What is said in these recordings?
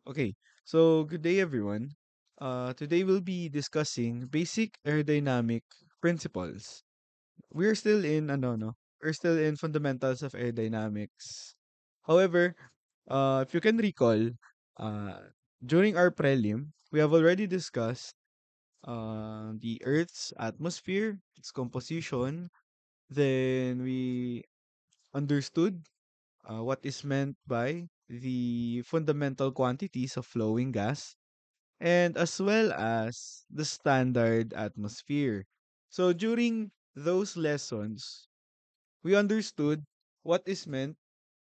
Okay, so good day everyone. Today we'll be discussing basic aerodynamic principles. We're still in no, we're still in fundamentals of aerodynamics. However, if you can recall, during our prelim, we have already discussed the Earth's atmosphere, its composition. Then we understood what is meant by the fundamental quantities of flowing gas and as well as the standard atmosphere. So during those lessons, we understood what is meant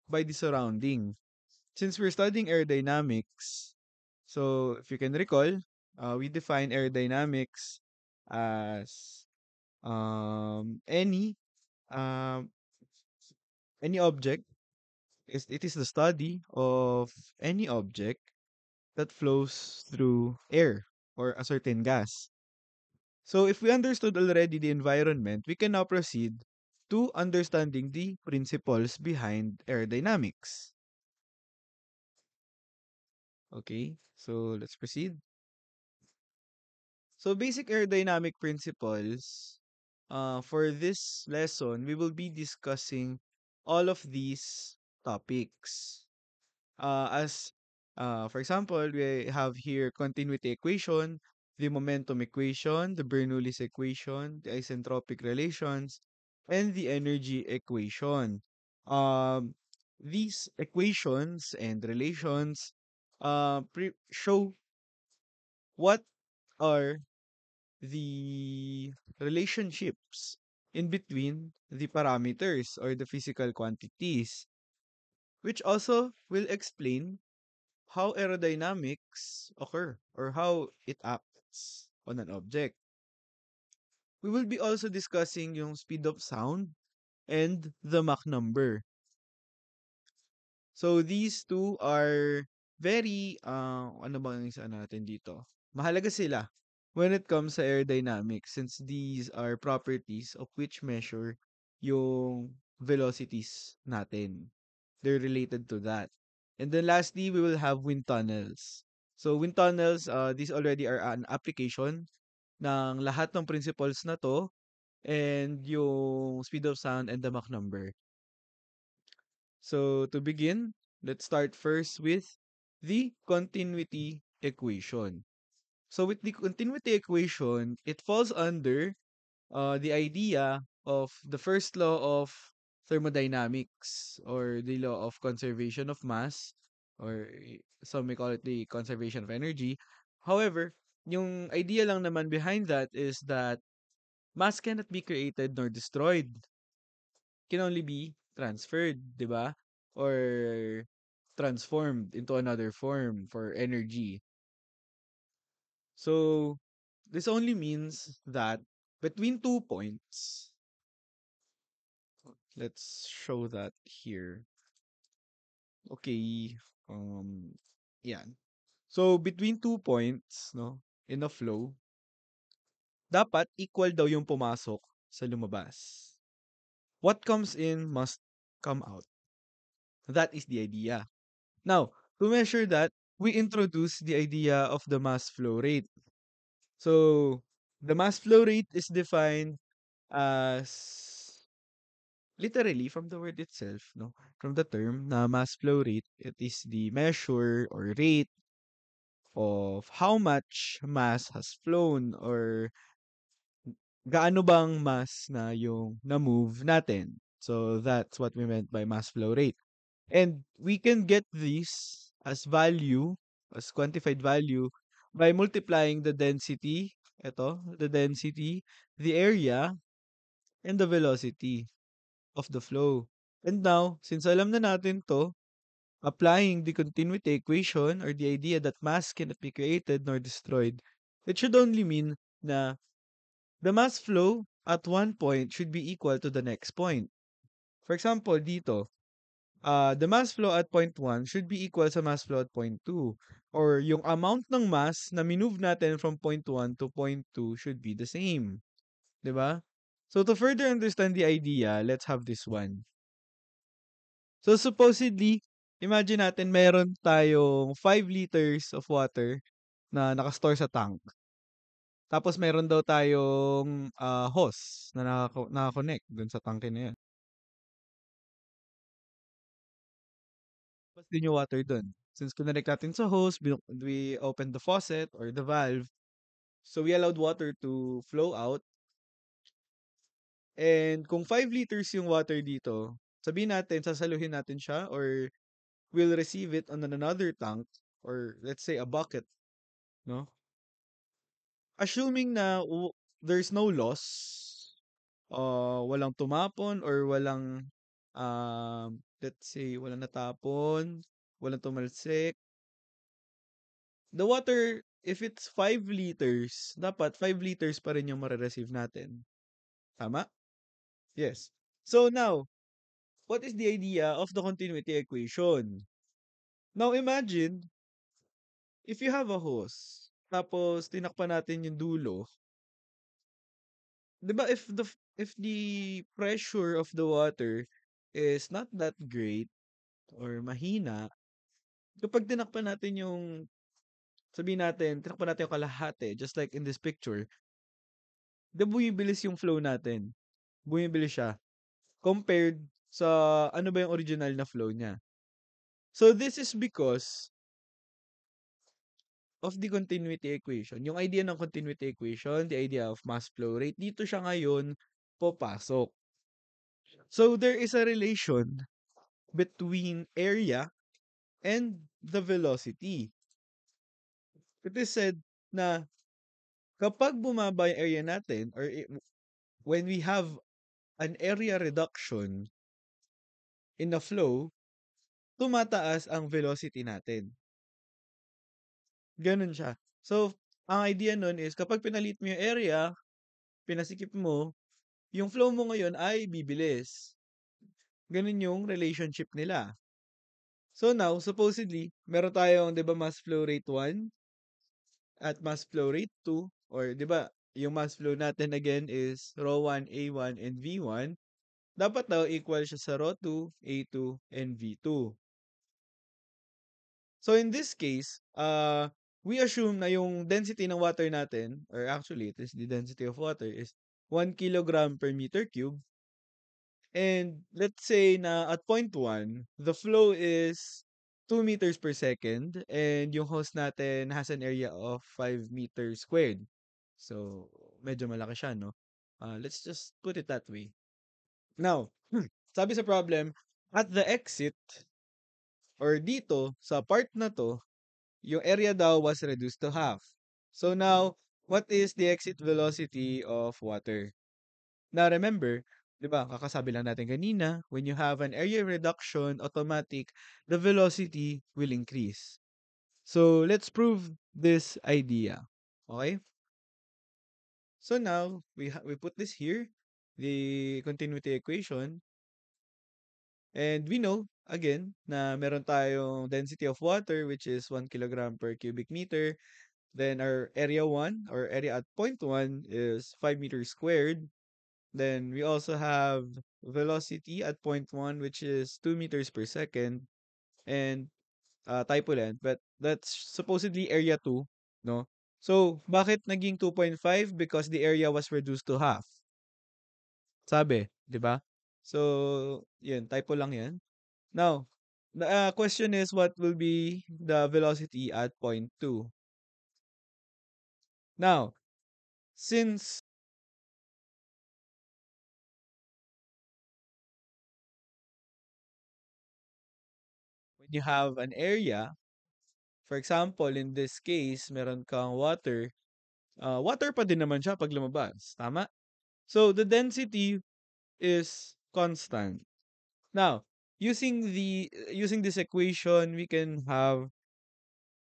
by the surrounding. Since we're studying aerodynamics, so if you can recall, we define aerodynamics as um, any um, any object is it is the study of any object that flows through air or a certain gas. So if we understood already the environment, we can now proceed to understanding the principles behind aerodynamics. Okay, so let's proceed. So basic aerodynamic principles. For this lesson, we will be discussing all of these topics. As For example, we have here continuity equation, the momentum equation, the Bernoulli's equation, the isentropic relations, and the energy equation. Um, these equations and relations show what are the relationships in between the parameters or the physical quantities, which also will explain how aerodynamics occur or how it acts on an object. We will be also discussing yung speed of sound and the Mach number. So these two are very ano bang isa natin dito? Mahalaga sila when it comes sa aerodynamics since these are properties of which measure yung velocities natin. They're related to that. And then lastly, we will have wind tunnels. So wind tunnels, these already are an application ng lahat ng principles na to and yung speed of sound and the Mach number. So to begin, let's start first with the continuity equation. So with the continuity equation, it falls under the idea of the first law of thermodynamics or the law of conservation of mass or some may call it the conservation of energy. However, yung idea lang naman behind that is that mass cannot be created nor destroyed, can only be transferred, 'di ba? Or transformed into another form for energy. So this only means that between 2 points, let's show that here. Okay. Yan. So between 2 points, no, in a flow, dapat equal daw yung pumasok sa lumabas. What comes in must come out. That is the idea. Now, to measure that, we introduce the idea of the mass flow rate. So, the mass flow rate is defined as literally from the word itself, no? From the term na mass flow rate, it is the measure or rate of how much mass has flown or gaano bang mass na yung na-move natin. So, that's what we meant by mass flow rate. And we can get this as value, as quantified value, by multiplying the density, the density, the area, and the velocity of the flow. And now, since alam na natin to, applying the continuity equation or the idea that mass cannot be created nor destroyed, it should only mean na the mass flow at one point should be equal to the next point. For example, dito, the mass flow at point 1 should be equal sa mass flow at point 2. Or yung amount ng mass na minove natin from point 1 to point 2 should be the same. 'Di ba? So to further understand the idea, let's have this one. So supposedly, Imagine natin meron tayong 5 liters of water na naka-store sa tank. Tapos meron daw tayong, hose na naka-connect dun sa tangke na yun. Tapos din yung water dun. Since kinonect natin sa hose, we opened the faucet or the valve, so we allowed water to flow out. And kung 5 liters yung water dito, sabihin natin sasaluhin natin siya or we'll receive it on another tank or let's say a bucket, no? Assuming na there's no loss, walang tumapon or walang, let's say walang natapon, walang tumalsik. The water, if it's 5 liters, dapat 5 liters pa rin yung mare-receive natin. Tama? Yes. So now, what is the idea of the continuity equation? Now imagine, if you have a hose, tapos tinakpan natin yung dulo, 'di ba if the pressure of the water is not that great or mahina, kapag tinakpan natin yung sabihin natin tinakpan natin yung kalahati just like in this picture, 'di bumibilis yung flow natin. Bumibilis siya compared sa ano ba yung original na flow niya. So this is because of the continuity equation. Yung idea ng continuity equation, the idea of mass flow rate, dito siya ngayon papasok. So there is a relation between area and the velocity. It is said na kapag bumaba yung area natin or when we have an area reduction in a flow, tumataas ang velocity natin. Ganun siya. So, ang idea nun is kapag pinalit mo yung area, pinasikip mo, yung flow mo ngayon ay bibilis. Ganun yung relationship nila. So now, supposedly, meron tayong, 'di ba, mass flow rate 1 at mass flow rate 2 or 'di ba, yung mass flow natin again is rho 1, A1 and V1. Dapat daw equal siya sa rho 2, A2 and V2. So in this case, we assume na yung density ng water natin, or actually, it is the density of water is 1 kilogram per meter cube. And let's say na at point 1, the flow is 2 meters per second and yung hose natin has an area of 5 meters squared. So, medyo malaki siya, no? Let's just put it that way. Now, sabi sa problem, at the exit, or dito, sa part na to, yung area daw was reduced to half. So now, what is the exit velocity of water? Now remember, 'di ba, kakasabi lang natin kanina, when you have an area reduction, automatic, the velocity will increase. So let's prove this idea. Okay? So now, we put this here, the continuity equation, and we know, again, na meron tayong density of water, which is 1 kilogram per cubic meter. Then our area 1, or area at point 1, is 5 meters squared. Then we also have velocity at point 1, which is 2 meters per second, and typo length, but that's supposedly area 2, no? So, bakit naging 2.5? Because the area was reduced to half. Sabi, 'di ba? So, yun, typo lang yan. Now, the question is what will be the velocity at point 2? Now, since when you have an area, for example, in this case, meron kang water, water pa din naman siya pag lumabas, tama? So, the density is constant. Now, using this equation, we can have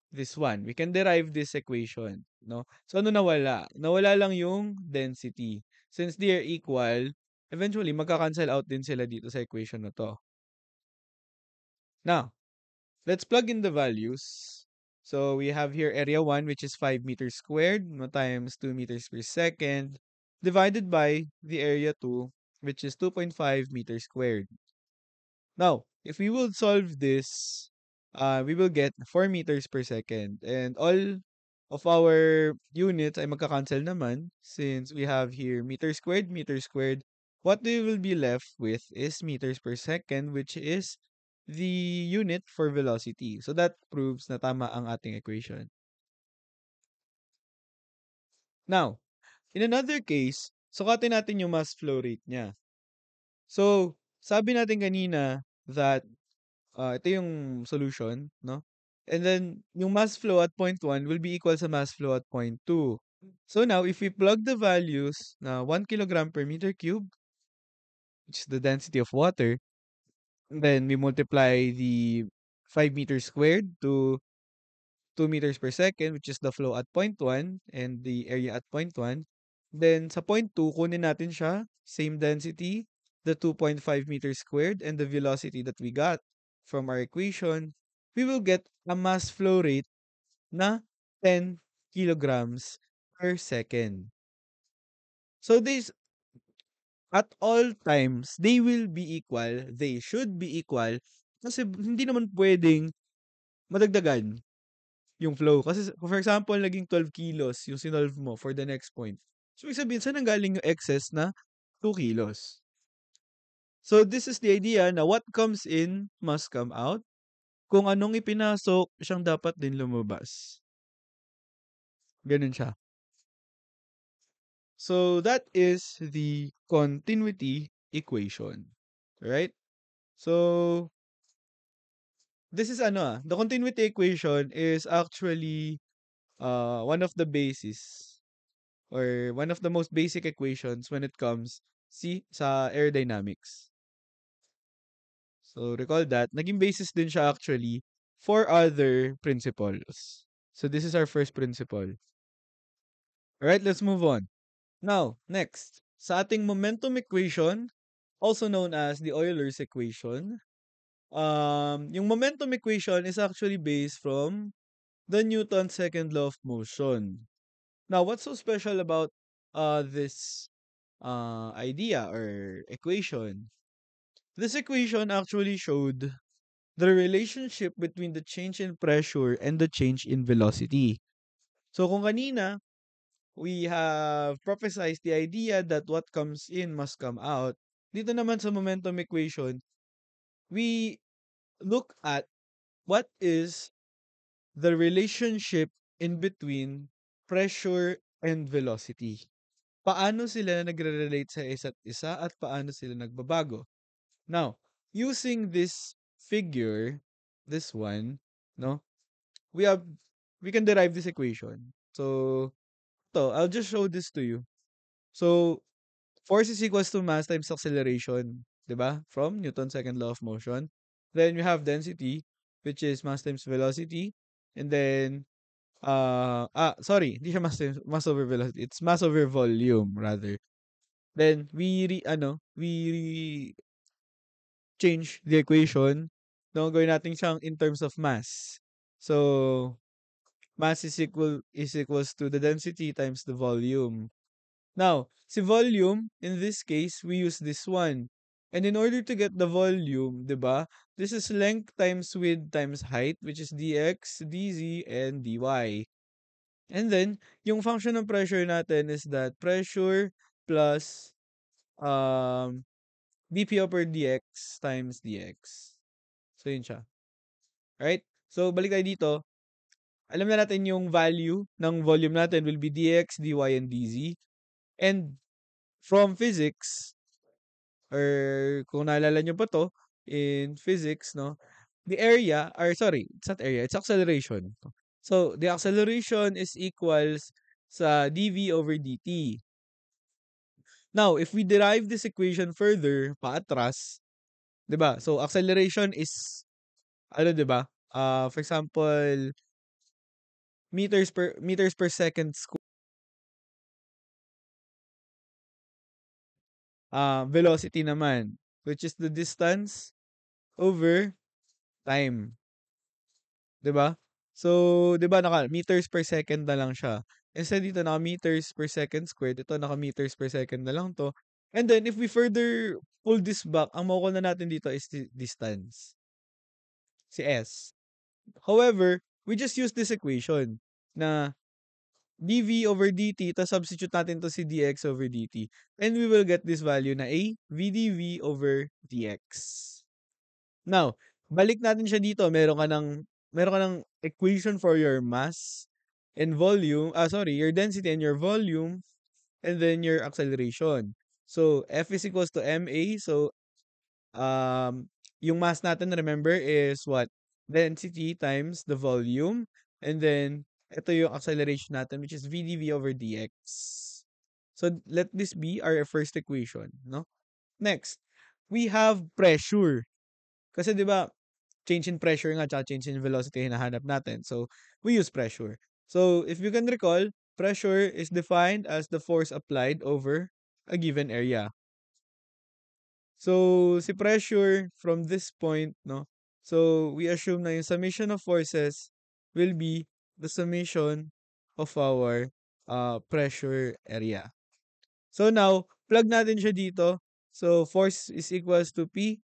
this one. We can derive this equation, no? So, ano nawala? Nawala lang yung density. Since they are equal, eventually, magka-cancel out din sila dito sa equation na to. Now, let's plug in the values. So we have here area 1, which is 5 meters squared, no, times 2 meters per second, divided by the area 2, which is 2.5 meters squared. Now, if we will solve this, we will get 4 meters per second. And all of our units ay magka-cancel naman since we have here meter squared, meter squared. What we will be left with is meters per second, which is the unit for velocity. So that proves na tama ang ating equation. Now, in another case, sukatin natin yung mass flow rate niya. So, sabi natin kanina that ito yung solution, no? And then, yung mass flow at point 1 will be equal sa mass flow at point 2. So now, if we plug the values na 1 kilogram per meter cube, which is the density of water, and then we multiply the 5 meters squared to 2 meters per second, which is the flow at point 1 and the area at point 1. Then sa point 2, kunin natin siya, same density, the 2.5 meters squared, and the velocity that we got from our equation. We will get a mass flow rate na 10 kilograms per second. So this, at all times, they will be equal, they should be equal, kasi hindi naman pwedeng madagdagan yung flow. Kasi for example, naging 12 kilos yung sinolve mo for the next point. So, ibig sabihin, saan nanggaling yung excess na 2 kilos? So, this is the idea na what comes in must come out. Kung anong ipinasok, siyang dapat din lumabas. Ganun siya. So, that is the continuity equation. Right? So, this is the continuity equation is actually one of the basis or one of the most basic equations when it comes sa aerodynamics. So recall that naging basis din siya actually for other principles. So this is our first principle. Alright, let's move on. Now, next, sa ating momentum equation, also known as the Euler's equation, yung momentum equation is actually based from the Newton's second law of motion. Now, what's so special about this idea or equation? This equation actually showed the relationship between the change in pressure and the change in velocity. So kung kanina, we have prophesized the idea that what comes in must come out. Dito naman sa momentum equation, we look at what is the relationship in between pressure and velocity. Paano sila nagre-relate sa isa't isa at paano sila nagbabago? Now, using this figure, this one, no, we have we can derive this equation. So, I'll just show this to you. So, force is equals to mass times acceleration, 'di ba? From Newton's second law of motion. Then you have density, which is mass times velocity, and then sorry, hindi siya mass over velocity. It's mass over volume rather. Then we change the equation. No, gawin natin siyang in terms of mass. So, mass is equals to the density times the volume. Now, si volume, in this case, we use this one. And in order to get the volume, 'di ba? This is length times width times height, which is dx, dz, and dy. And then, yung function ng pressure natin is that pressure plus um dp over dx times dx. So, yun siya. Right? So, balik tayo dito. Alam na natin yung value ng volume natin will be dx, dy, and dz. And from physics, or kung naalala nyo pa to, in physics, no, the area, or sorry, it's not area, it's acceleration. So, the acceleration is equals sa dv over dt. Now, if we derive this equation further, paatras, 'di ba? So, acceleration is, 'di ba? For example, meters per second velocity naman, which is the distance over time, 'di ba? So, 'di ba naka meters per second na lang siya. Instead dito naka meters per second squared, ito naka meters per second na lang 'to. And then if we further pull this back, ang makukuha na natin dito is distance, si S. However, we just use this equation na dv over dt, tapos substitute natin to si dx over dt. And we will get this value na a v dv over dx. Now, balik natin siya dito. Meron ka ng equation for your mass and volume, sorry, your density and your volume, and then your acceleration. So, F is equals to ma. So, yung mass natin, remember, is what? Density times the volume. And then, ito yung acceleration natin, which is v dv over dx. So, let this be our first equation, no? Next, we have pressure. Kasi 'di ba, change in pressure nga tsaka change in velocity hinahanap natin. So, we use pressure. So, if you can recall, pressure is defined as the force applied over a given area. So, si pressure from this point, no? So, we assume na yung summation of forces will be the summation of our pressure area. So, now, plug natin siya dito. So, force is equals to P.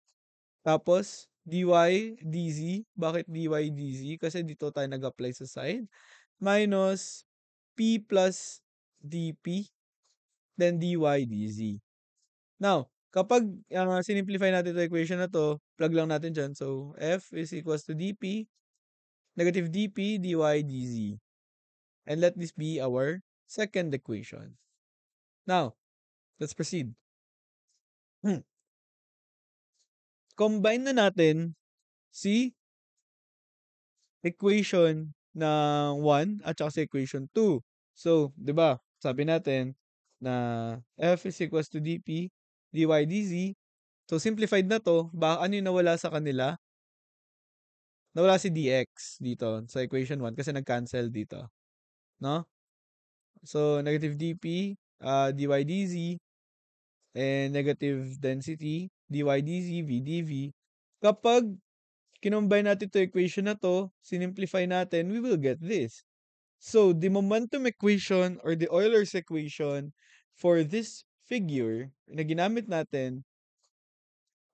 Tapos, dy dz. Bakit dy dz? Kasi dito tayo nag-apply sa side. Minus p plus dp, then dy dz. Now, kapag sinimplify natin ito equation na to, plug lang natin dyan. So, f is equals to dp, negative dp, dy dz. And let this be our second equation. Now, let's proceed. Combine na natin si equation ng 1 at saka sa equation 2. So, 'di ba? Sabi natin na f is equals to dp dy dz. So, simplified na 'to. Ano yung nawala sa kanila? Nawala si dx dito sa equation 1 kasi nag-cancel dito, no? So, negative dp dy dz and negative density dy dz v dv. Kapag kinombine natin 'to equation na 'to, sinimplify natin, we will get this. So, the momentum equation or the Euler's equation for this figure na ginamit natin,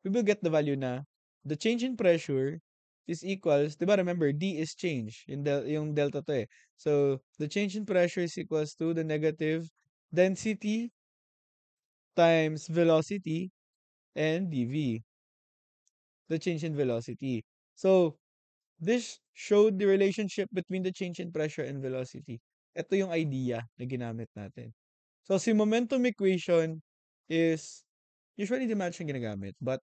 we will get the value na the change in pressure is equals, di ba remember, D is change, yung delta to eh. So, the change in pressure is equals to the negative density times velocity and dV, the change in velocity. So, this showed the relationship between the change in pressure and velocity. Ito yung idea na ginamit natin. So, si momentum equation is usually di man siya ginagamit, but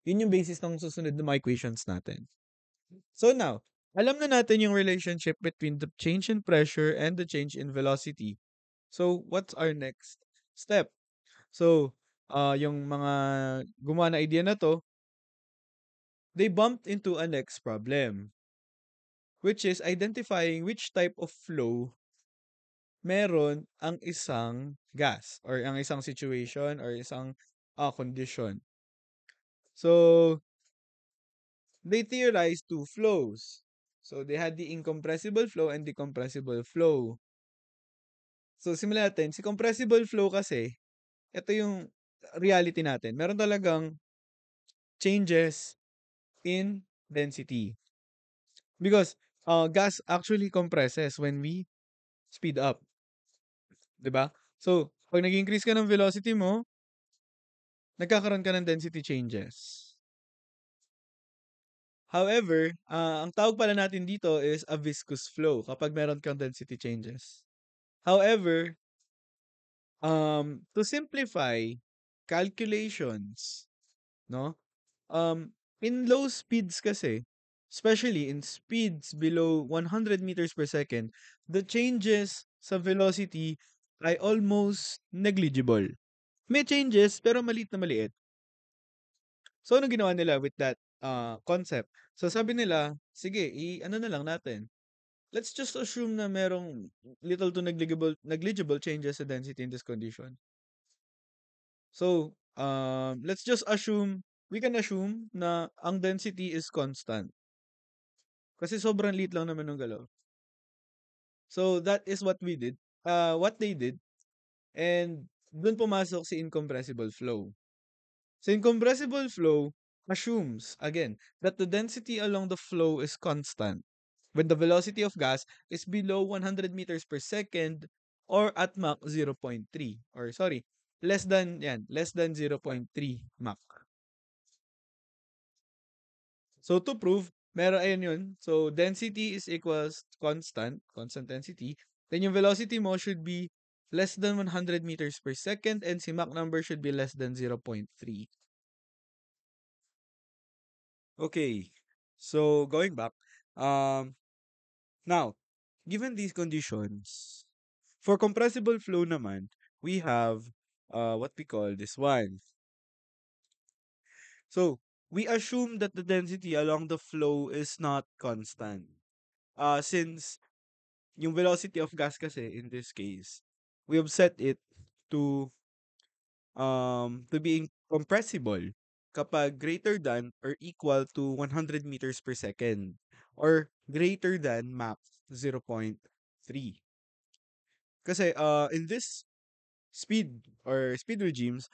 yun yung basis ng susunod na mga equations natin. So now, alam na natin yung relationship between the change in pressure and the change in velocity. So, what's our next step? So, yung mga gumawa na idea na to, they bumped into a next problem, which is identifying which type of flow meron ang isang gas or ang isang situation or isang condition. So, they theorized two flows. So, they had the incompressible flow and the compressible flow. So, simulan natin. Si compressible flow kasi, ito yung reality natin. Meron talagang changes in density. Because gas actually compresses when we speed up. 'Di ba? So, pag nag-increase ka ng velocity mo, nagkakaroon ka ng density changes. However, ang tawag pala natin dito is a viscous flow kapag meron kang density changes. However, to simplify calculations, no? In low speeds kasi, especially in speeds below 100 meters per second, the changes sa velocity ay almost negligible. May changes pero maliit na maliit. So, ano ginawa nila with that concept? So, sabi nila, sige, ano na lang natin. Let's just assume na merong little to negligible changes sa density in this condition. So, let's just assume, we can assume na ang density is constant. Kasi sobrang liit lang naman ng galaw. So, that is what we did. What they did, And dun pumasok si incompressible flow. So incompressible flow assumes, again, that the density along the flow is constant when the velocity of gas is below 100 meters per second or at Mach 0.3. Or sorry, less than 0.3 Mach. So to prove, meron ayun yun. So density is equals constant density. Then yung velocity mo should be less than 100 meters per second and si Mach number should be less than 0.3. Okay. So going back, um now, given these conditions, for compressible flow naman, we have what we call this one. So, we assume that the density along the flow is not constant. Since yung velocity of gas kasi in this case, we have set it to to being compressible kapag greater than or equal to 100 meters per second or greater than Mach 0.3. Kasi in this speed regimes,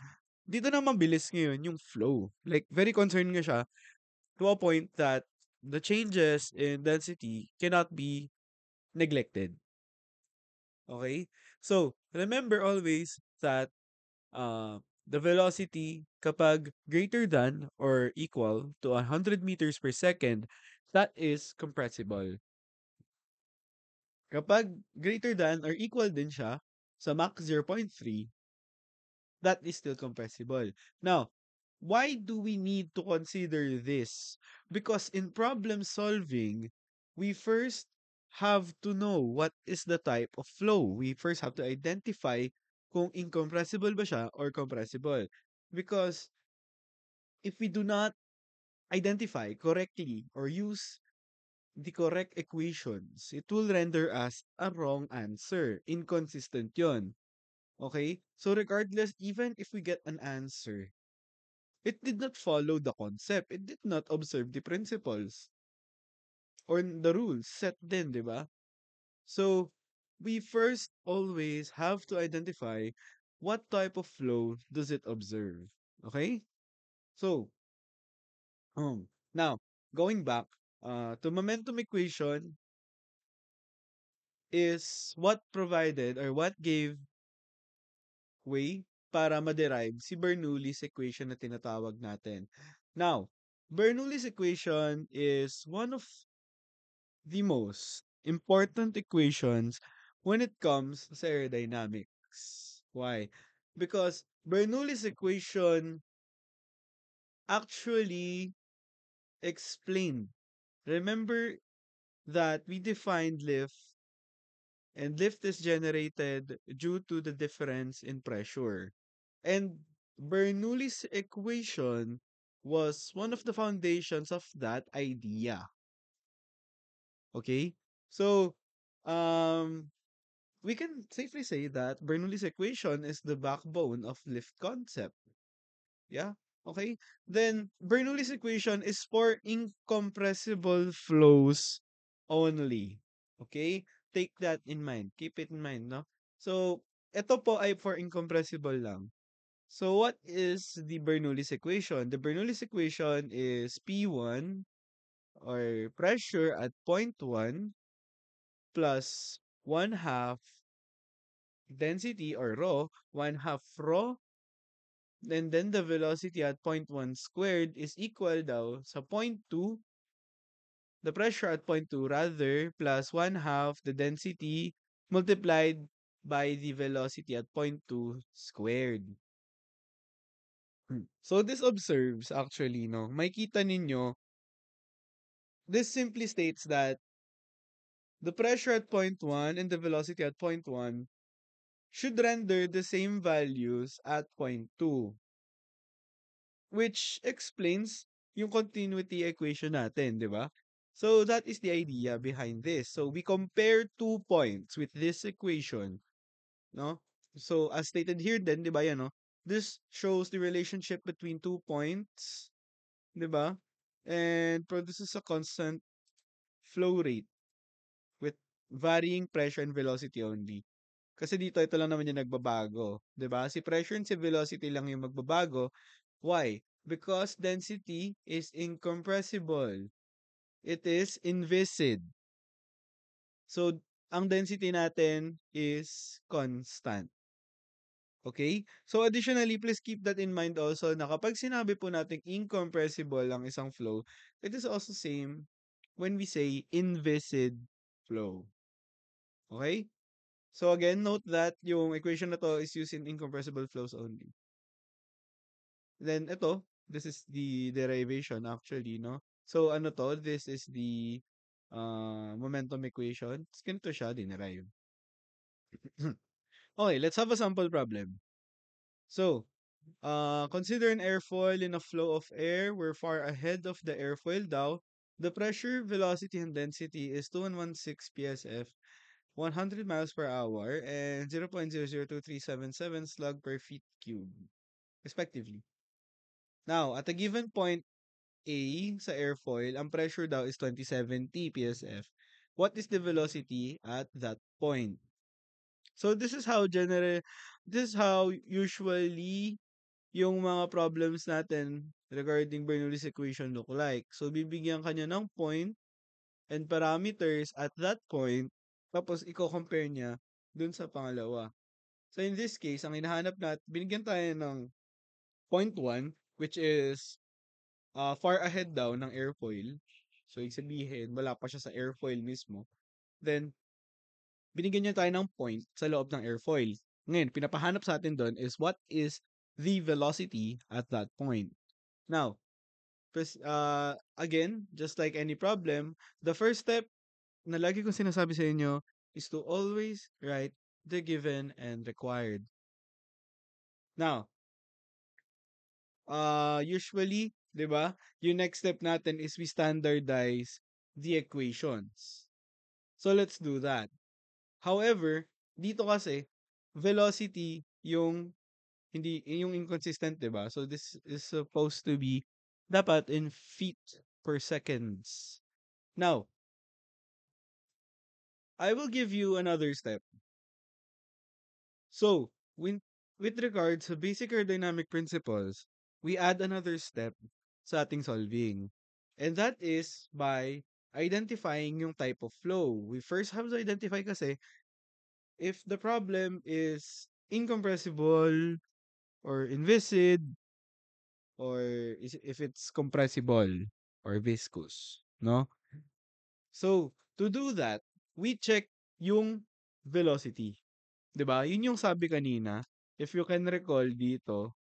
dito na mabilis ngayon yung flow. Like very concerned nga siya to a point that the changes in density cannot be neglected. Okay? So, remember always that the velocity kapag greater than or equal to 100 meters per second, that is compressible. Kapag greater than or equal din siya sa Mach 0.3, that is still compressible. Now, why do we need to consider this? Because in problem solving, we first have to know what is the type of flow. We first have to identify kung incompressible ba siya or compressible. Because if we do not identify correctly or use the correct equations, it will render us a wrong answer. Inconsistent yon. Okay? So regardless, even if we get an answer, it did not follow the concept. It did not observe the principles or the rules set din, di ba? So, we first always have to identify what type of flow does it observe. Okay? So, now, going back, to momentum equation is what provided or what gave way para ma-derive si Bernoulli's equation na tinatawag natin. Now, Bernoulli's equation is one of the most important equations when it comes sa aerodynamics. Why? Because Bernoulli's equation actually explained. Remember that we defined lift, and lift is generated due to the difference in pressure. And Bernoulli's equation was one of the foundations of that idea. Okay? So, um, we can safely say that Bernoulli's equation is the backbone of lift concept. Yeah? Okay? Then, Bernoulli's equation is for incompressible flows only. Okay? Take that in mind. Keep it in mind, no? So, ito po ay for incompressible lang. So, what is the Bernoulli's equation? The Bernoulli's equation is P1 or pressure at point 1 plus 1 half density or rho, 1 half rho, and then the velocity at point 1 squared is equal daw sa point 2, the pressure at point 2 rather, plus 1 half the density multiplied by the velocity at point 2 squared. So this observes actually, no, makita ninyo, this simply states that the pressure at point 1 and the velocity at point 1 should render the same values at point 2. Which explains yung continuity equation natin, di ba? So that is the idea behind this. So we compare 2 points with this equation, no? So as stated here then, di ba yan, no? This shows the relationship between 2 points, di ba? And produces a constant flow rate with varying pressure and velocity only. Kasi dito, ito lang naman yung nagbabago. 'Di ba? Si pressure and si velocity lang yung magbabago. Why? Because density is incompressible. It is inviscid. So, ang density natin is constant. Okay? So, additionally, please keep that in mind also na kapag sinabi po nating incompressible ang isang flow, it is also same when we say inviscid flow. Okay? So, again, note that yung equation na to is used in incompressible flows only. Then, ito, this is the derivation actually, no? So, ano to? This is the momentum equation. Tapos ganito siya, dinerive. Okay, let's have a sample problem. So, consider an airfoil in a flow of air. We're far ahead of the airfoil now. The pressure, velocity, and density is 2116 psf, 100 miles per hour, and 0.002377 slug per feet cube, respectively. Now, at a given point A sa airfoil, ang pressure daw is 2070 psf. What is the velocity at that point? So this is how usually yung mga problems natin regarding Bernoulli's equation look like. So bibigyan kanya ng point and parameters at that point, tapos i-compare niya dun sa pangalawa. So in this case, ang hinahanap natin, binigyan tayo ng point 1, which is far ahead daw ng airfoil. So ibig sabihin, wala pa siya sa airfoil mismo. Then, binigyan niya tayo ng point sa loob ng airfoil. Ngayon, pinapahanap sa atin doon is what is the velocity at that point. Now, again, just like any problem, the first step na lagi kong sinasabi sa inyo is to always write the given and required. Now, usually, 'di ba? Yung next step natin is we standardize the equations. So let's do that. However, dito kasi velocity yung hindi yung inconsistent, 'di ba? So this is supposed to be dapat in feet per seconds. Now, I will give you another step. So, with regards to basic aerodynamic principles, we add another step sa ating solving. And that is by identifying yung type of flow. We first have to identify kasi if the problem is incompressible or inviscid or if it's compressible or viscous, no? So, to do that, we check yung velocity. 'Di ba? Yun yung sabi kanina, if you can recall dito,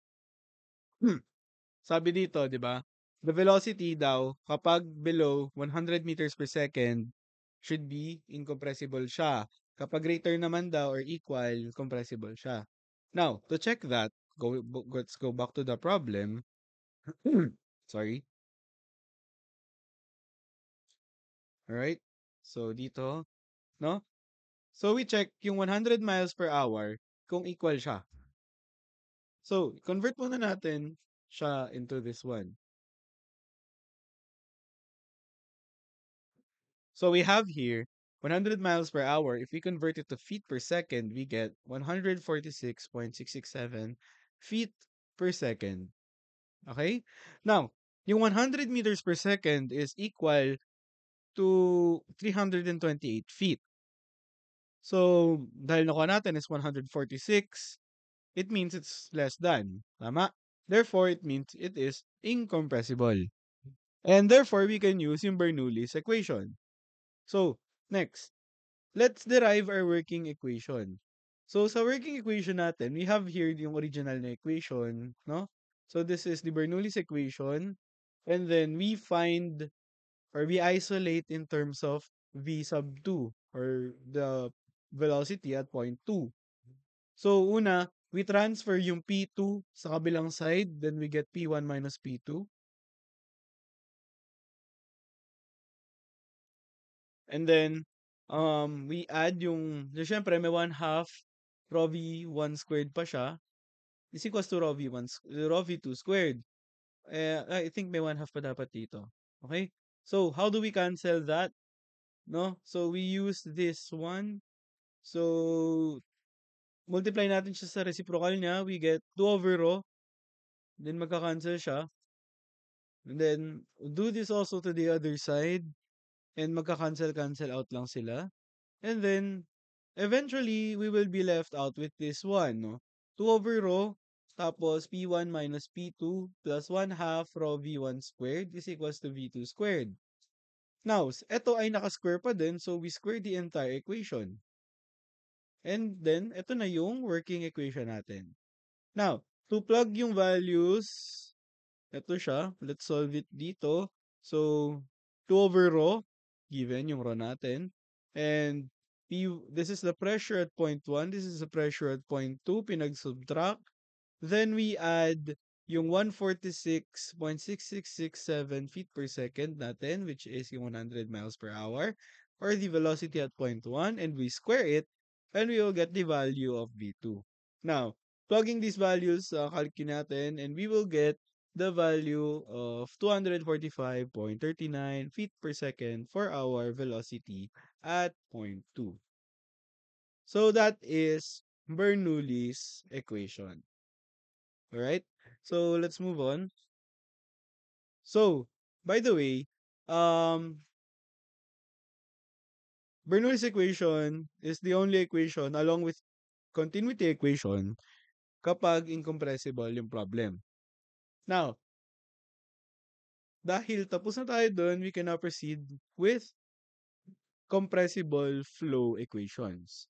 sabi dito, 'di ba? The velocity daw kapag below 100 meters per second should be incompressible siya. Kapag greater naman daw or equal, compressible siya. Now, to check that, let's go back to the problem. Sorry. All right? So dito, no? So we check yung 100 miles per hour kung equal siya. So, convert muna natin siya into this one. So we have here 100 miles per hour. If we convert it to feet per second, we get 146.667 feet per second. Okay? Now, yung 100 meters per second is equal to 328 feet. So, dahil nakuha natin is 146, it means it's less than. Tama? Therefore, it means it is incompressible. And therefore, we can use yung Bernoulli's equation. So, next, let's derive our working equation. So, sa working equation natin, we have here yung original na equation, no? So, this is the Bernoulli's equation. And then, we find, or we isolate in terms of V sub 2, or the velocity at point 2. So, una, we transfer yung P2 sa kabilang side, then we get P1 minus P2. And then, we add yung, syempre, may 1/2 rho V1 squared pa siya, is equals to rho V2 squared. I think may 1/2 pa dapat dito. Okay? So, how do we cancel that? No? So, we use this one. So, multiply natin siya sa reciprocal niya, we get 2 over rho, then magka-cancel siya. And then, do this also to the other side, and magka-cancel-cancel out lang sila. And then, eventually, we will be left out with this one, no? 2 over rho, tapos P1 minus P2 plus 1 half rho V1 squared is equals to V2 squared. Now, ito ay naka-square pa din, so we square the entire equation. And then, ito na yung working equation natin. Now, to plug yung values, ito siya. Let's solve it dito. So, 2 over rho, given yung rho natin. And this is the pressure at point 1. This is the pressure at point 2. Pinag-subtract. Then we add yung 146.6667 feet per second natin, which is yung 100 miles per hour, or the velocity at point 1, and we square it, and we will get the value of V2. Now, plugging these values sa calculate natin, and we will get the value of 245.39 feet per second for our velocity at point 2. So that is Bernoulli's equation. Alright? So let's move on. So, by the way, um, Bernoulli's equation is the only equation along with continuity equation kapag incompressible yung problem. Now, dahil tapos na tayo dun, we can now proceed with compressible flow equations.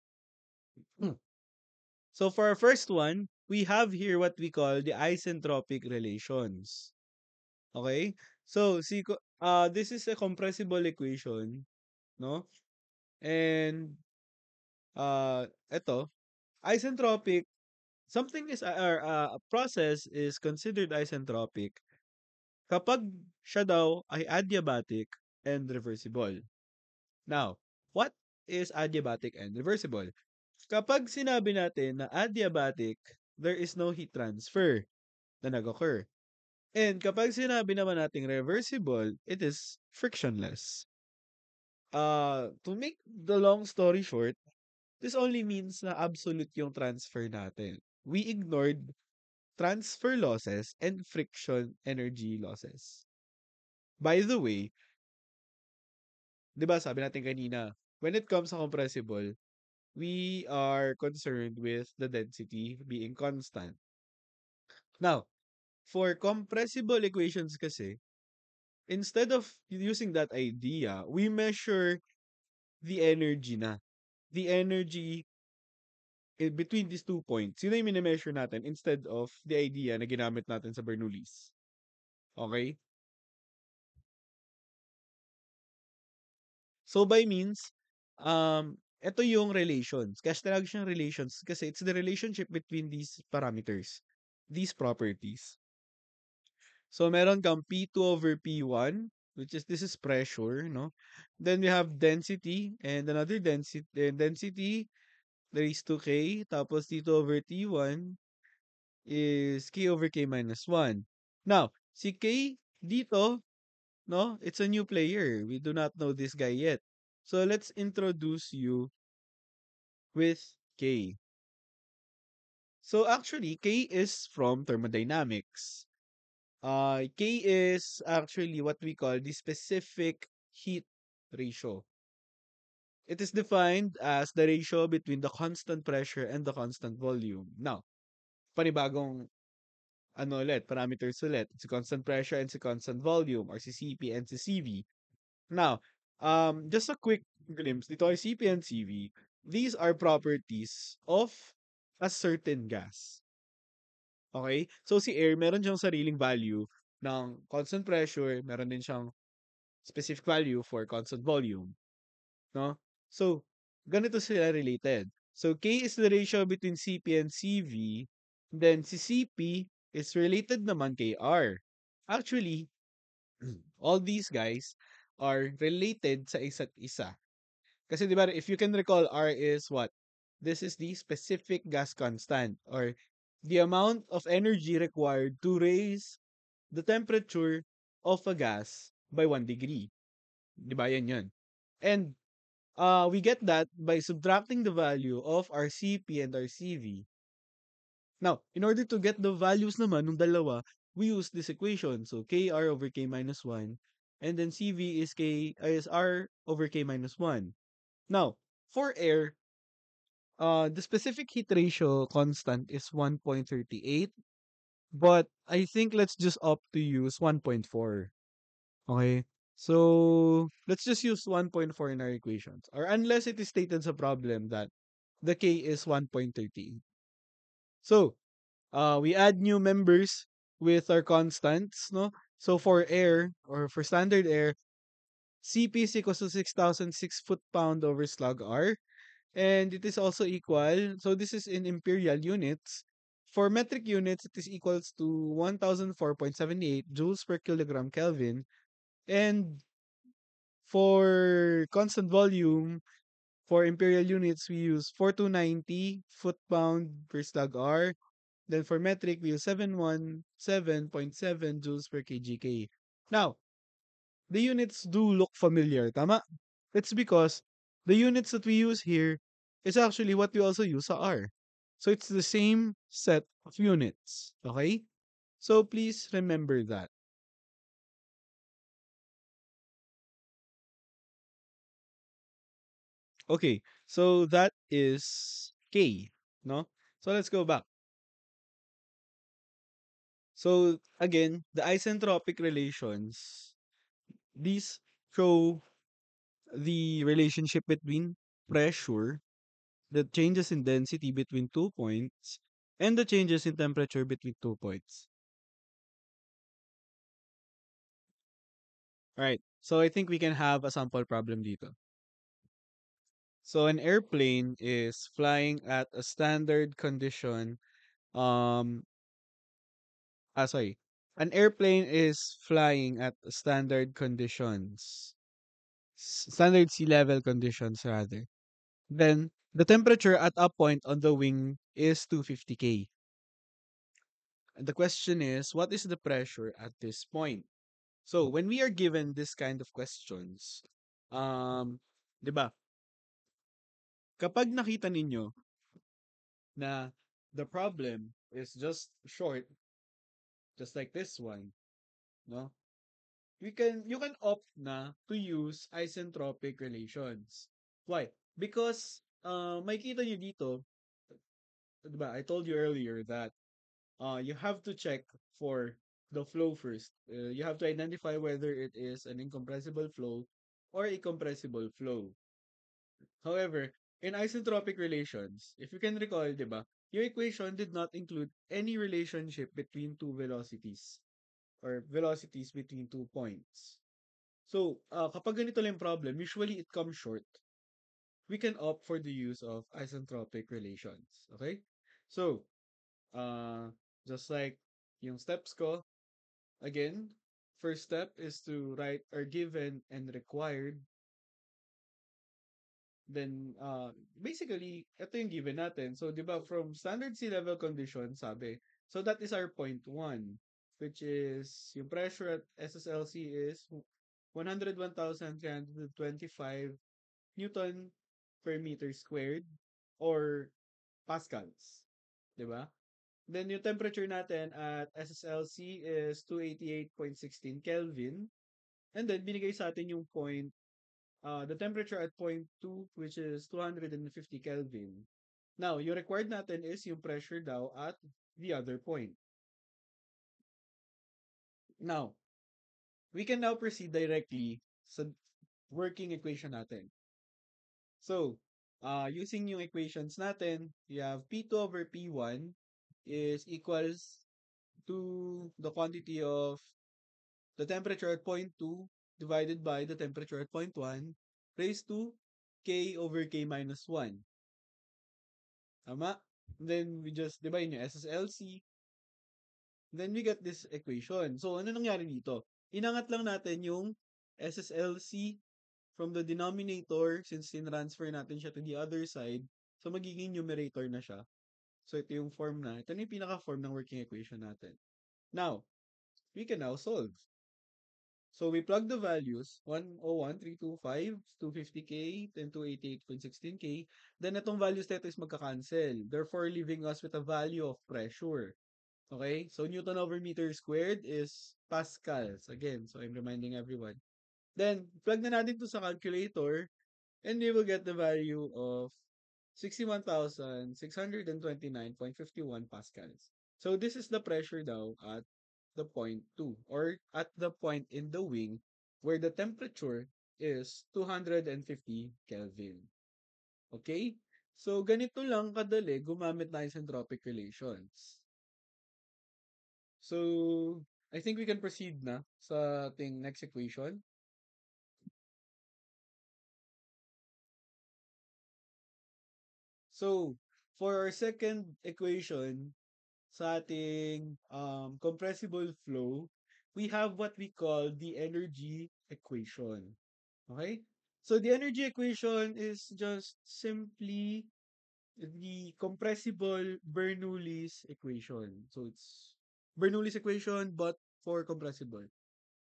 So for our first one, we have here what we call the isentropic relations. Okay? So, this is a compressible equation, no? And ito, isentropic, something is or a process is considered isentropic kapag siya daw ay adiabatic and reversible. Now, what is adiabatic and reversible? Kapag sinabi natin na adiabatic, there is no heat transfer na nag-occur. And kapag sinabi naman nating reversible, it is frictionless. To make the long story short, this only means na absolute yung transfer natin. We ignored transfer losses and friction energy losses. By the way, 'di ba sabi natin kanina, when it comes to compressible, we are concerned with the density being constant. Now, for compressible equations kasi, instead of using that idea, we measure the energy na. The energy between these 2 points. Yun na yung mini-measure natin instead of the idea na ginamit natin sa Bernoulli's. Okay? So by means, ito yung relations. Kasi tinawag siyang relations kasi it's the relationship between these parameters, these properties. So meron kang P2 over P1, which is this is pressure, no? Then we have density and another density raised to K. Tapos T2 over T1 is K over K minus 1. Now, si K dito, no? It's a new player. We do not know this guy yet. So let's introduce you with K. So actually, K is from thermodynamics. K is actually what we call the specific heat ratio. It is defined as the ratio between the constant pressure and the constant volume. Now, panibagong ano ulit, parameters ulit. Si constant pressure and si constant volume or si CP and si CV. Now, just a quick glimpse. Dito ay CP and CV. These are properties of a certain gas. Okay? So, si air, meron siyang sariling value ng constant pressure, meron din siyang specific value for constant volume. No? So, ganito sila related. So, K is the ratio between CP and CV. Then, si CP is related naman kay R. Actually, all these guys are related sa isa't isa. Kasi di ba, if you can recall, R is what? This is the specific gas constant or the amount of energy required to raise the temperature of a gas by 1 degree. Di ba yan yun? And We get that by subtracting the value of our CP and our CV. Now, in order to get the values naman ng dalawa, we use this equation. So, KR over K minus 1. And then CV is R over K minus 1. Now, for air, the specific heat ratio constant is 1.38. But I think let's just opt to use 1.4. Okay? So, let's just use 1.4 in our equations. Or unless it is stated sa problem that the K is 1.38. So, we add new members with our constants, no? So, for air, or for standard air, CP is equals to 6,006 foot-pound over slug R. And it is also equal, so this is in imperial units. For metric units, it is equals to 1004.78 joules per kilogram Kelvin. And for constant volume, for imperial units, we use 4290 foot-pound per slug R. Then for metric, we use 717.7 joules per kgK. Now, the units do look familiar, tama? It's because the units that we use here is actually what we also use sa R. So it's the same set of units, okay? So please remember that. Okay, so that is K, no? So let's go back. So again, the isentropic relations, these show the relationship between pressure, the changes in density between 2 points, and the changes in temperature between 2 points. Right. So I think we can have a sample problem dito. So an airplane is flying at a standard condition. Um, sorry. An airplane is flying at standard conditions. Standard sea level conditions rather. Then the temperature at a point on the wing is 250 K. And the question is, what is the pressure at this point? So when we are given this kind of questions, 'di ba? Kapag nakita ninyo na the problem is just short, just like this one, no? You can opt na to use isentropic relations. Why? Because makikita nyo dito, 'di ba? I told you earlier that you have to check for the flow first. You have to identify whether it is an incompressible flow or a compressible flow. However, in isentropic relations, if you can recall, di ba, your equation did not include any relationship between two velocities or velocities between 2 points. So, kapag ganito lang yung problem, usually it comes short. We can opt for the use of isentropic relations. Okay? So, uh, just like yung steps ko, again, first step is to write our given and required. Then, basically, ito yung given natin. So, di ba, from standard sea level condition, sabi, so that is our point 1, which is, yung pressure at SSLC is 101,325 Newton per meter squared or pascals. Di ba? Then, yung temperature natin at SSLC is 288.16 Kelvin. And then, binigay sa atin yung the temperature at point 2, which is 250 Kelvin. Now, yung required natin is yung pressure daw at the other point. Now, we can now proceed directly sa working equation natin. So, using yung equations natin, you have P2 over P1 is equals to the quantity of the temperature at point 2 divided by the temperature at point 1 raised to K over K minus 1. Tama? Then we just divide yung SSLC. Then we get this equation. So, ano nangyari dito? Inangat lang natin yung SSLC from the denominator since transfer natin siya to the other side. So, magiging numerator na siya. So, ito yung form na. Ito na yung pinaka-form ng working equation natin. Now, we can now solve. So we plug the values, 101,325, 250K, and 288.16K. Then itong values nito is magka-cancel, therefore leaving us with a value of pressure. Okay? So Newton over meter squared is pascals. Again, so I'm reminding everyone. Then, plug na natin to sa calculator and we will get the value of 61,629.51 pascals. So this is the pressure daw at the point 2 or at the point in the wing where the temperature is 250 Kelvin. Okay? So ganito lang kadali gumamit tayo sa entropic relations. So I think we can proceed na sa ating next equation. So for our second equation, sa ating compressible flow, we have what we call the energy equation. Okay? So the energy equation is just simply the compressible Bernoulli's equation. So it's Bernoulli's equation but for compressible.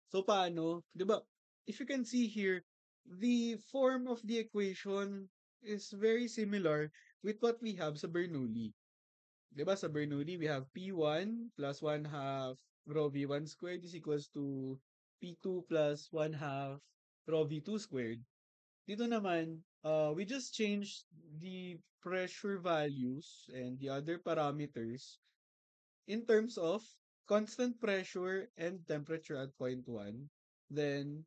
So paano? 'Di ba? If you can see here, the form of the equation is very similar with what we have sa Bernoulli. 'Di ba sa Bernoulli, we have P1 plus 1 half rho V1 squared is equals to P2 plus 1 half rho V2 squared. Dito naman, we just changed the pressure values and the other parameters in terms of constant pressure and temperature at point 1. Then,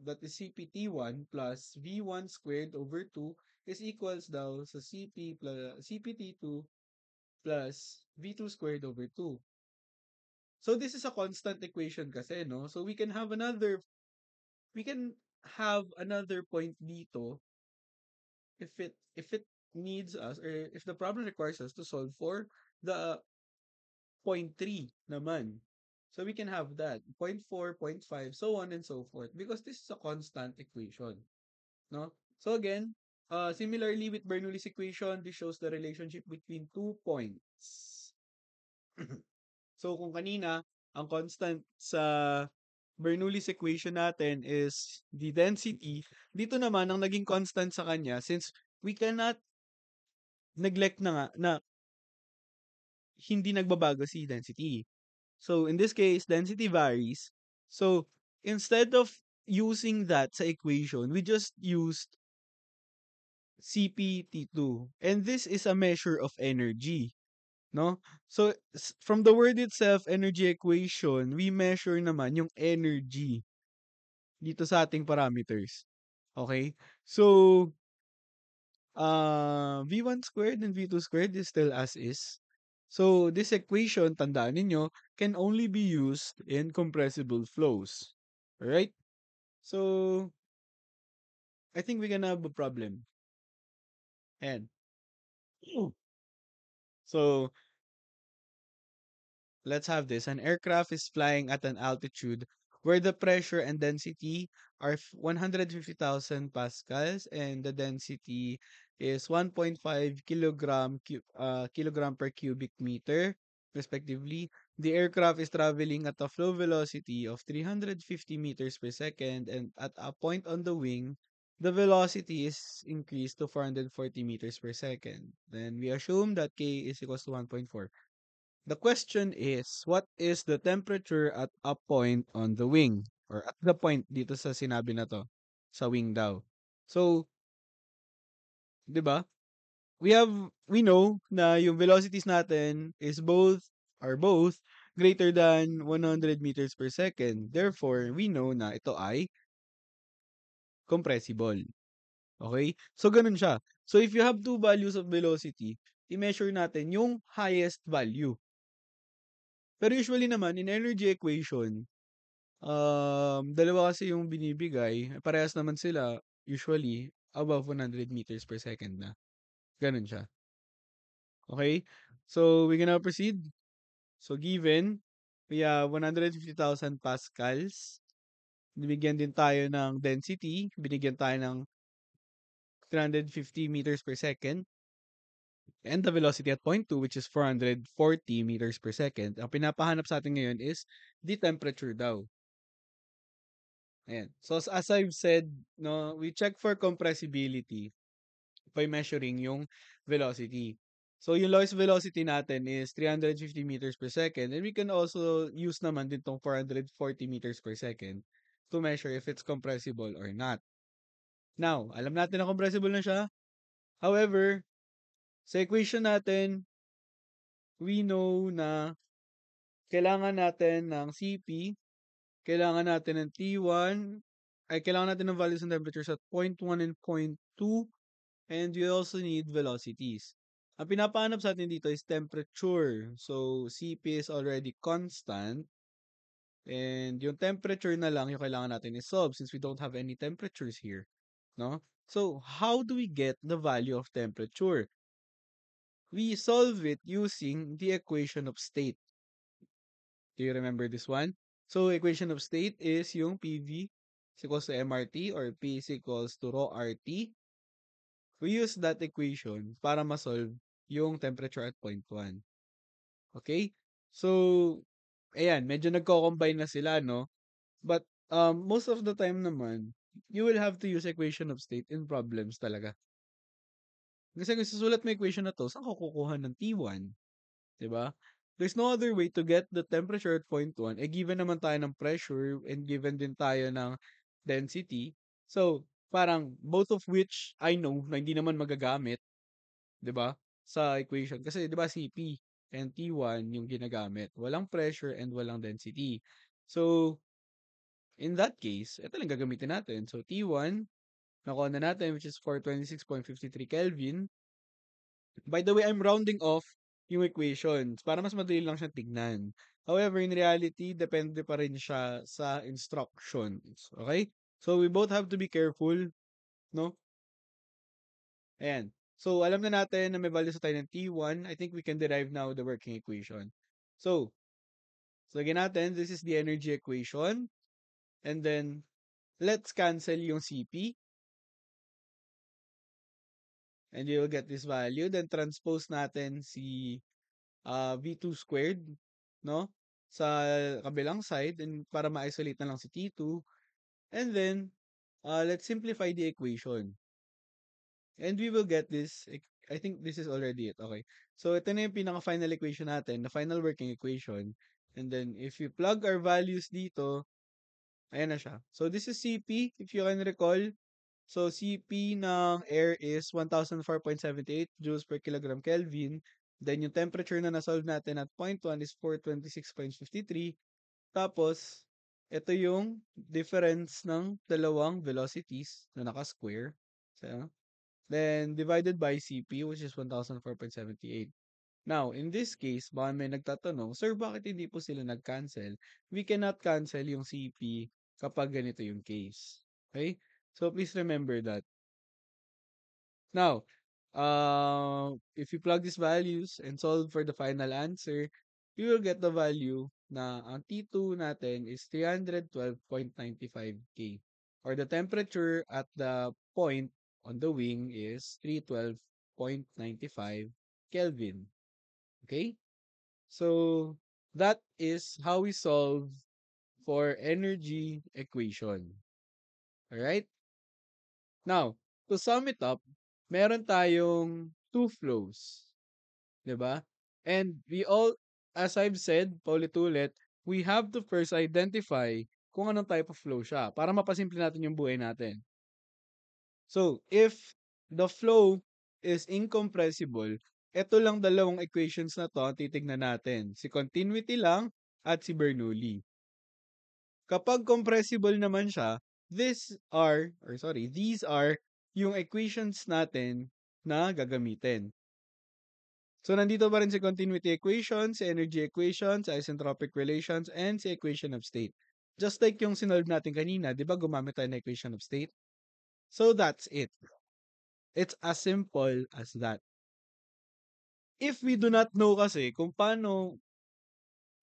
that is CPT1 plus V1 squared over 2 is equals daw sa CP plus CPT2 plus V2 squared over 2. So this is a constant equation kasi, no? So we can have another point dito if it needs us or if the problem requires us to solve for the point 3 naman. So we can have that, point 4, point 5, so on and so forth because this is a constant equation, no? So again, similarly with Bernoulli's equation, this shows the relationship between 2 points. So kung kanina, ang constant sa Bernoulli's equation natin is the density, dito naman ang naging constant sa kanya since we cannot neglect na nga na hindi nagbabago si density. So in this case, density varies. So instead of using that sa equation, we just used CPT2. And this is a measure of energy. No? So, from the word itself, energy equation, we measure naman yung energy dito sa ating parameters. Okay? So, V1 squared and V2 squared is still as is. So, this equation, tandaan ninyo, can only be used in compressible flows. Alright? So, I think we can have a problem. And, so, let's have this. An aircraft is flying at an altitude where the pressure and density are 150,000 pascals and the density is 1.5 kilogram per cubic meter, respectively. The aircraft is traveling at a flow velocity of 350 meters per second, and at a point on the wing, the velocity is increased to 440 meters per second. Then we assume that k is equals to 1.4. The question is, what is the temperature at a point on the wing? Or at the point dito sa sinabi na to, sa wing daw. So, 'di ba? We know na yung velocities natin is both greater than 100 meters per second. Therefore, we know na ito ay compressible. Okay? So, ganun siya. So, if you have two values of velocity, i-measure natin yung highest value. Pero usually naman, in energy equation, dalawa kasi yung binibigay, parehas naman sila usually above 100 meters per second na. Gano'n siya. Okay? So, we can now proceed. So, given, we have 150,000 pascals. Binigyan din tayo ng density. Binigyan tayo ng 350 meters per second. And the velocity at point 2, which is 440 meters per second. Ang pinapahanap sa atin ngayon is the temperature daw. Ayan. So, as I've said, no, we check for compressibility by measuring yung velocity. So, yung lowest velocity natin is 350 meters per second. And we can also use naman din tong 440 meters per second to measure if it's compressible or not. Now, alam natin na compressible na siya. However, sa equation natin, we know na kailangan natin ng CP, kailangan natin ng T1, ay kailangan natin ng values ng temperatures at point 1 and point 2, and we also need velocities. Ang pinapahanap sa atin dito is temperature. So, CP is already constant. And yung temperature na lang yung kailangan natin i-solve since we don't have any temperatures here. No? So, how do we get the value of temperature? We solve it using the equation of state. Do you remember this one? So, equation of state is yung PV is equals to MRT or P is equals to rho RT. We use that equation para ma-solve yung temperature at point 1. Okay? So, ayan, medyo nagko-combine na sila, no? But, most of the time naman, you will have to use equation of state in problems talaga. Kasi kung susulat mo equation na to, saan ka kukuha ng T1? 'Di ba? There's no other way to get the temperature at point 1. Eh, given naman tayo ng pressure and given din tayo ng density. So, parang both of which I know na hindi naman magagamit, 'di ba? Sa equation. Kasi 'di ba CP and T1 yung ginagamit. Walang pressure and walang density. So, in that case, ito lang gagamitin natin. So, T1, nakuha na natin which is 426.53 Kelvin. By the way, I'm rounding off yung equations para mas madali lang siyang tignan. However, in reality, depende pa rin siya sa instructions. Okay? So, we both have to be careful, no? Ayan. So, alam na natin na may value sa tayo ng T1. I think we can derive now the working equation. So lagyan natin, this is the energy equation. And then, let's cancel yung CP. And you'll get this value. Then, transpose natin si V2 squared, no? Sa kabilang side and para ma-isolate na lang si T2. And then, let's simplify the equation. And we will get this. I think this is already it. Okay. So, ito na yung pinaka-final equation natin, the final working equation. And then, if you plug our values dito, ayan na siya. So, this is CP, if you can recall. So, CP ng air is 1004.78 joules per kilogram Kelvin. Then, yung temperature na nasolve natin at point 1 is 426.53. Tapos, ito yung difference ng dalawang velocities na naka-square. So, then, divided by CP, which is 1004.78. Now, in this case, baka may nagtatanong, Sir, bakit hindi po sila nag-cancel? We cannot cancel yung CP kapag ganito yung case. Okay? So, please remember that. Now, if you plug these values and solve for the final answer, you will get the value na ang T2 natin is 312.95 K. Or the temperature at the point on the wing is 312.95 Kelvin. Okay? So, that is how we solve for energy equation. Alright? Now, to sum it up, meron tayong two flows. 'Di ba? And we all, as I've said, paulit-ulit, we have to first identify kung anong type of flow siya para mapasimple natin yung buhay natin. So, if the flow is incompressible, eto lang dalawang equations na to ang titignan natin. Si continuity lang at si Bernoulli. Kapag compressible naman siya, these are yung equations natin na gagamitin. So, nandito pa rin si continuity equations, si energy equations, isentropic relations, and si equation of state. Just like yung sinolve natin kanina, di ba gumamit tayo ng equation of state? So, that's it. It's as simple as that. If we do not know kasi kung paano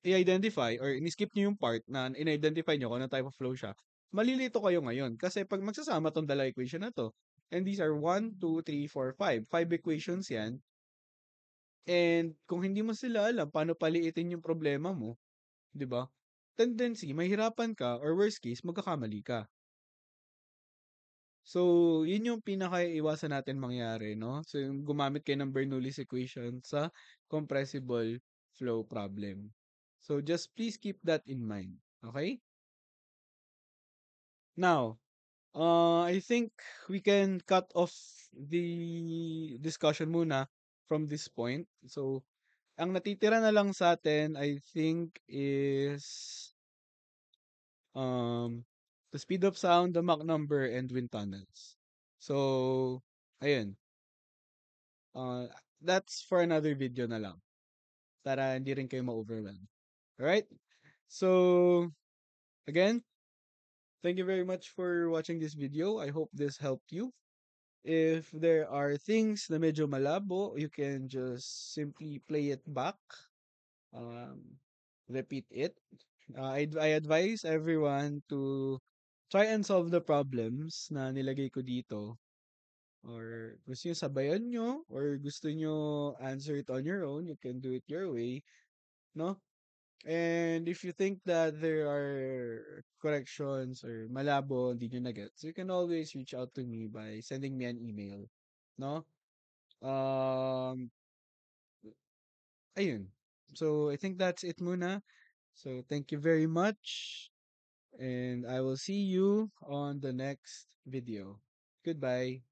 i-identify or in-skip nyo yung part na in-identify nyo kung ano type of flow siya, malilito kayo ngayon. Kasi pag magsasama tong dala equation na to, and these are 1, 2, 3, 4, 5. 5 equations yan. And kung hindi mo sila alam, paano paliitin yung problema mo, di ba? tendency mahirapan ka or worst case magkakamali ka. So, yun yung pinakaiiwasan natin mangyari, no? So, yung gumamit kayo ng Bernoulli's equation sa compressible flow problem. So, just please keep that in mind. Okay? Now, I think we can cut off the discussion muna from this point. So, ang natitira na lang sa atin, I think, is the speed of sound, the Mach number, and wind tunnels. So, ayun. Uh, that's for another video na lang para hindi rin kayo ma-overwhelm. Alright? So, again, thank you very much for watching this video. I hope this helped you. If there are things na medyo malabo, you can just simply play it back, um, repeat it. I advise everyone to try and solve the problems na nilagay ko dito. Or gusto nyo sabayan nyo, or gusto nyo answer it on your own, you can do it your way, no? And if you think that there are corrections or malabo, hindi nyo na-gets, you can always reach out to me by sending me an email, no? Um, ayun. So, I think that's it muna. So, thank you very much, and I will see you on the next video. Goodbye.